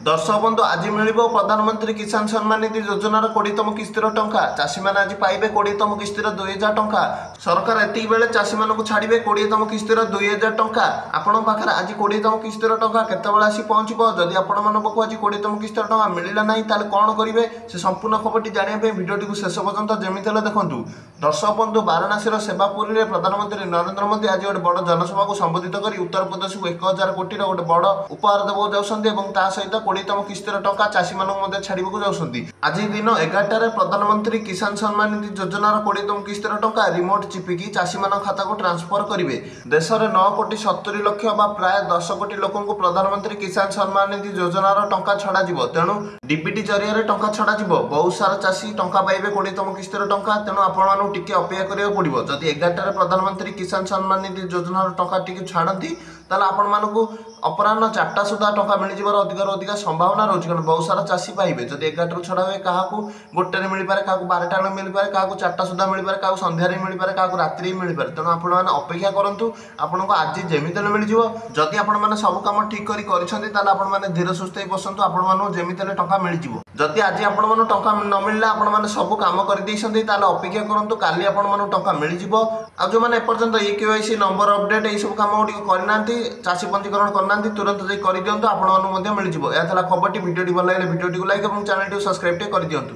दर्शक बंधु आज मिल प्रधानमंत्री किसान सम्मान निधि योजनार 20तम किस्तिर टंका चाषी मैंने आज पाइबे 20तम किस्तिर 2000 टंका। सरकार एतिक बेले चाषी मानक छाड़े 20तम किस्तिर 2000 टंका। आपण पाखे आज 20तम किस्तिर टंका केतबेले आसी पहुँचब। जदि आपण मानक आज 20तम किस्तिर टंका मिलला ना ताले कौन करेंगे से संपूर्ण खबरटी जानापी भिडियोटी को शेष पर्यंत जमी हेल्ले देखूँ। दर्शक बंधु वाराणसी सेवापुरी में प्रधानमंत्री नरेंद्र मोदी आज गोटे बड़ जनसभा को संबोधित कर उत्तर प्रदेश को 1000 कोटी गोटे बड़ उपहार देवाक जाऊँच सहित 20तम किस्तिर टंका चाषी मानक छाड़क जाऊँच। आज दिन 11टार प्रधानमंत्री किसान सम्मान निधि योजनार 20तम किस्तिर टंका रिमोट चिपिकी चाषी मान खाता को ट्रांसफर करेंगे। देश में 9 कोटी 70 लक्ष प्राय 10 कोटी लोक प्रधानमंत्री किसान सम्मान निधि योजनार टंका छड़ा तेणु डीबीटी जरिए टंका छड़ा बहुत सारा चाषी टंका पाइबे 20तम किस्तिर टंका। तेणु आपण टिके अपेक्षा करा पड़ो। जदि 11टार प्रधानमंत्री किसान सम्मान निधि योजनार टंका टी छाड़ती ताला आपण मानक अपराह 4टा सुधा टंका मिल जावर अधिक संभावना रोचे। कारण बहुत सारा चाषी पाइबे जब 11 छड़ा हुए क्या गोटे मिल पाए क्या 12टा मिल पाए क्या 4टा सुधा मिल पाए क्या सन्धार मिल पाए क्या रात्रि मिल पाए। तेणु आपण मैंने अपेक्षा करूँ आपको आज जमीत मिल जाव। जदि आपण सब कम ठीक कर धीरे सुस्थ बसतु आपको जमीत टंका मिल जाव। जदि आज आपण टंका न मिलला आपण सब कम कर अपेक्षा करूँ काली आपण टंका मिल जाव। आ जो मैंने एपर्यंत EKYC नंबर अपडेट यही सब कम करना चाषी पंजीकरण करना तुरंत जाई कर दिंतु आपन मिल जाव। यह खबर भिडियोटी भल लगे भिडियोटी को लाइक और चैनल सब्सक्राइब कर दिंतु।